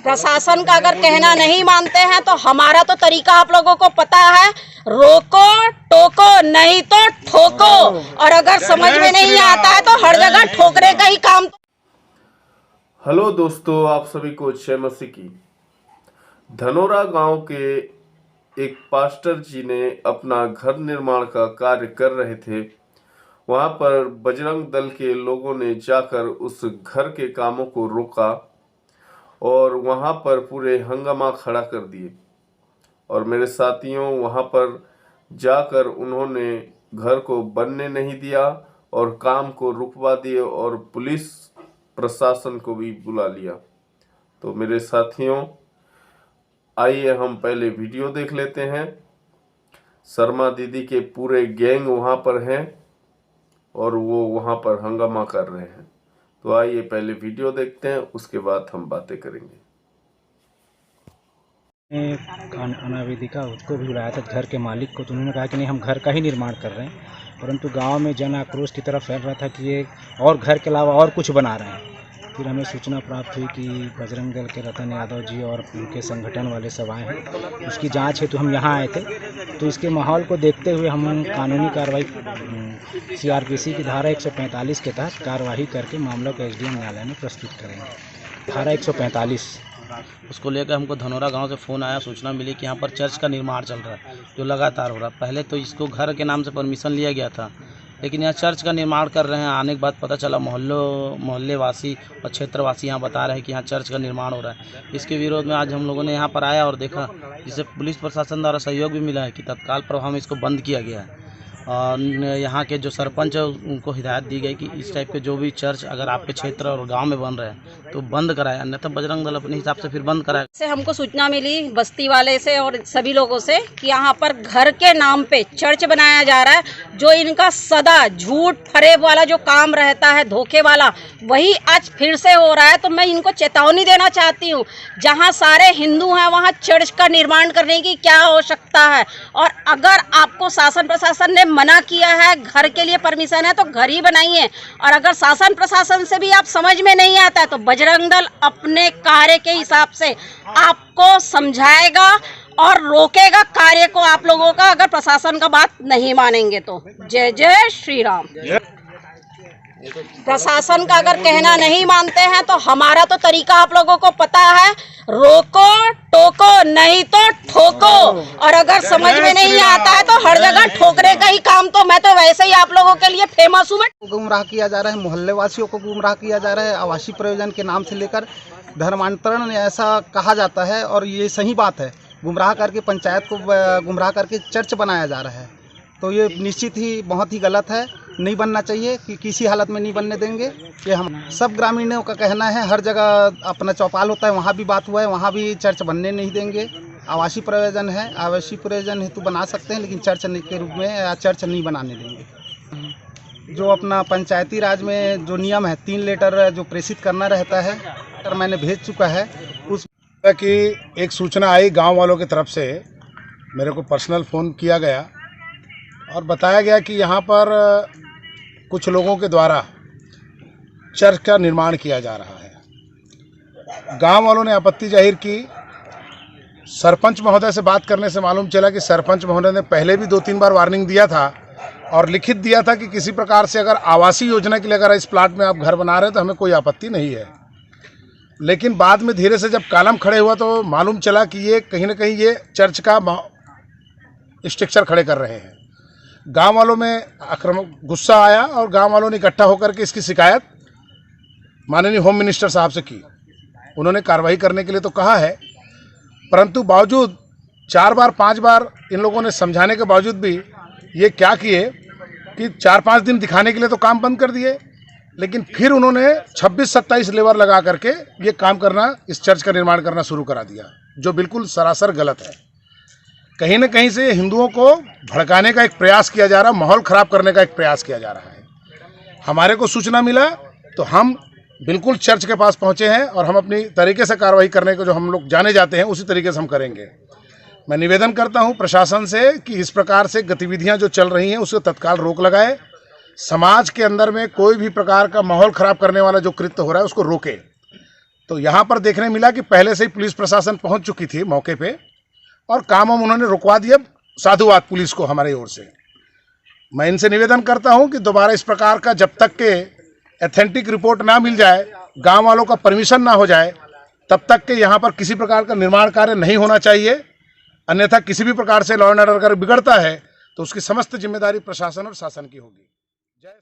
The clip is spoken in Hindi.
प्रशासन का अगर कहना नहीं मानते हैं तो हमारा तो तरीका आप लोगों को पता है, रोको टोको नहीं तो ठोको। और अगर समझ में नहीं आता है तो हर जगह ठोकरे का ही काम। हेलो दोस्तों, आप सभी को जय मसीह की। धनोरा गांव के एक पास्टर जी ने अपना घर निर्माण का कार्य कर रहे थे। वहां पर बजरंग दल के लोगों ने जाकर उस घर के कामों को रोका और वहां पर पूरे हंगामा खड़ा कर दिए। और मेरे साथियों, वहां पर जाकर उन्होंने घर को बनने नहीं दिया और काम को रुकवा दिए और पुलिस प्रशासन को भी बुला लिया। तो मेरे साथियों, आइए हम पहले वीडियो देख लेते हैं। शर्मा दीदी के पूरे गैंग वहां पर हैं और वो वहां पर हंगामा कर रहे हैं। तो आइए पहले वीडियो देखते हैं, उसके बाद हम बातें करेंगे। अनावेदिका उसको भी बुलाया था, घर के मालिक को। तो उन्होंने कहा कि नहीं, हम घर का ही निर्माण कर रहे हैं। परंतु गांव में जन आक्रोश की तरफ फैल रहा था कि ये और घर के अलावा और कुछ बना रहे हैं। फिर हमें सूचना प्राप्त हुई कि बजरंग दल के रतन यादव जी और उनके संगठन वाले सब आए हैं। उसकी जांच है तो हम यहाँ आए थे। तो इसके माहौल को देखते हुए हम कानूनी कार्रवाई सीआरपीसी की धारा 145 के तहत कार्रवाई करके मामला को एसडीएम न्यायालय में प्रस्तुत करेंगे। धारा 145 उसको लेकर हमको धनोरा गांव से फ़ोन आया, सूचना मिली कि यहाँ पर चर्च का निर्माण चल रहा है, जो लगातार हो रहा है। पहले तो इसको घर के नाम से परमिशन लिया गया था, लेकिन यहाँ चर्च का निर्माण कर रहे हैं। आने के बाद पता चला मोहल्ले वासी और क्षेत्रवासी यहाँ बता रहे हैं कि यहाँ चर्च का निर्माण हो रहा है। इसके विरोध में आज हम लोगों ने यहाँ पर आया और देखा, जिससे पुलिस प्रशासन द्वारा सहयोग भी मिला है कि तत्काल प्रभाव में इसको बंद किया गया है। और यहाँ के जो सरपंच है उनको हिदायत दी गई कि इस टाइप के जो भी चर्च अगर आपके क्षेत्र और गांव में बन रहे हैं तो बंद कराए, अन्यथा बजरंग दल अपने हिसाब से फिर बंद कराए। से हमको सूचना मिली बस्ती वाले से और सभी लोगों से कि यहाँ पर घर के नाम पे चर्च बनाया जा रहा है। जो इनका सदा झूठ फरेब वाला जो काम रहता है, धोखे वाला, वही आज फिर से हो रहा है। तो मैं इनको चेतावनी देना चाहती हूँ, जहाँ सारे हिंदू हैं वहाँ चर्च का निर्माण करने की क्या आवश्यकता है। और अगर आपको शासन प्रशासन ने मना किया है, घर के लिए परमिशन है, तो घर ही बनाइए। और अगर शासन प्रशासन से भी आप समझ में नहीं आता है तो बजरंग दल अपने कार्य के हिसाब से आपको समझाएगा और रोकेगा कार्य को आप लोगों का, अगर प्रशासन का बात नहीं मानेंगे तो। जय जय श्री राम। प्रशासन का अगर कहना नहीं मानते हैं तो हमारा तो तरीका आप लोगों को पता है, रोको टोको नहीं तो ठोको। और अगर समझ में नहीं आता है तो हर जगह ठोकरे का ही काम। तो मैं तो वैसे ही आप लोगों के लिए फेमस हूँ। मैं गुमराह किया जा रहा है, मोहल्ले वासियों को गुमराह किया जा रहा है, आवासीय प्रयोजन के नाम से लेकर धर्मांतरण ऐसा कहा जाता है। और ये सही बात है, गुमराह करके पंचायत को गुमराह करके चर्च बनाया जा रहा है। तो ये निश्चित ही बहुत ही गलत है, नहीं बनना चाहिए, कि किसी हालत में नहीं बनने देंगे। ये हम सब ग्रामीणों का कहना है। हर जगह अपना चौपाल होता है, वहाँ भी बात हुआ है, वहाँ भी चर्च बनने नहीं देंगे। आवासीय प्रयोजन है, आवासीय प्रयोजन हेतु बना सकते हैं, लेकिन चर्च के रूप में या चर्च नहीं बनाने देंगे। जो अपना पंचायती राज में जो नियम है, 3 लेटर जो प्रेषित करना रहता है, लेटर मैंने भेज चुका है। उस की एक सूचना आई गांव वालों की तरफ से, मेरे को पर्सनल फ़ोन किया गया और बताया गया कि यहाँ पर कुछ लोगों के द्वारा चर्च का निर्माण किया जा रहा है। गांव वालों ने आपत्ति जाहिर की। सरपंच महोदय से बात करने से मालूम चला कि सरपंच महोदय ने पहले भी 2-3 बार वार्निंग दिया था और लिखित दिया था कि किसी प्रकार से अगर आवासीय योजना के लिए अगर इस प्लाट में आप घर बना रहे हैं तो हमें कोई आपत्ति नहीं है। लेकिन बाद में धीरे से जब कालम खड़े हुआ तो मालूम चला कि ये कहीं ना कहीं ये चर्च का स्ट्रक्चर खड़े कर रहे हैं। गांव वालों में गुस्सा आया और गांव वालों ने इकट्ठा होकर के इसकी शिकायत माननीय होम मिनिस्टर साहब से की। उन्होंने कार्रवाई करने के लिए तो कहा है, परंतु बावजूद 4 बार 5 बार इन लोगों ने समझाने के बावजूद भी ये क्या किए कि 4-5 दिन दिखाने के लिए तो काम बंद कर दिए, लेकिन फिर उन्होंने 26-27 लेबर लगा करके ये काम करना, इस चर्च का निर्माण करना शुरू करा दिया, जो बिल्कुल सरासर गलत है। कहीं ना कहीं से हिंदुओं को भड़काने का एक प्रयास किया जा रहा है, माहौल ख़राब करने का एक प्रयास किया जा रहा है। हमारे को सूचना मिला तो हम बिल्कुल चर्च के पास पहुंचे हैं और हम अपनी तरीके से कार्रवाई करने को जो हम लोग जाने जाते हैं उसी तरीके से हम करेंगे। मैं निवेदन करता हूं प्रशासन से कि इस प्रकार से गतिविधियां जो चल रही हैं उसको तत्काल रोक लगाए। समाज के अंदर में कोई भी प्रकार का माहौल ख़राब करने वाला जो कृत्य हो रहा है उसको रोके। तो यहाँ पर देखने मिला कि पहले से ही पुलिस प्रशासन पहुँच चुकी थी मौके पे और काम उन्होंने रुकवा दिया। साधुवाद पुलिस को हमारी ओर से। मैं इनसे निवेदन करता हूँ कि दोबारा इस प्रकार का जब तक के एथेंटिक रिपोर्ट ना मिल जाए, गांव वालों का परमिशन ना हो जाए, तब तक के यहाँ पर किसी प्रकार का निर्माण कार्य नहीं होना चाहिए। अन्यथा किसी भी प्रकार से लॉ एंड ऑर्डर अगर बिगड़ता है तो उसकी समस्त जिम्मेदारी प्रशासन और शासन की होगी।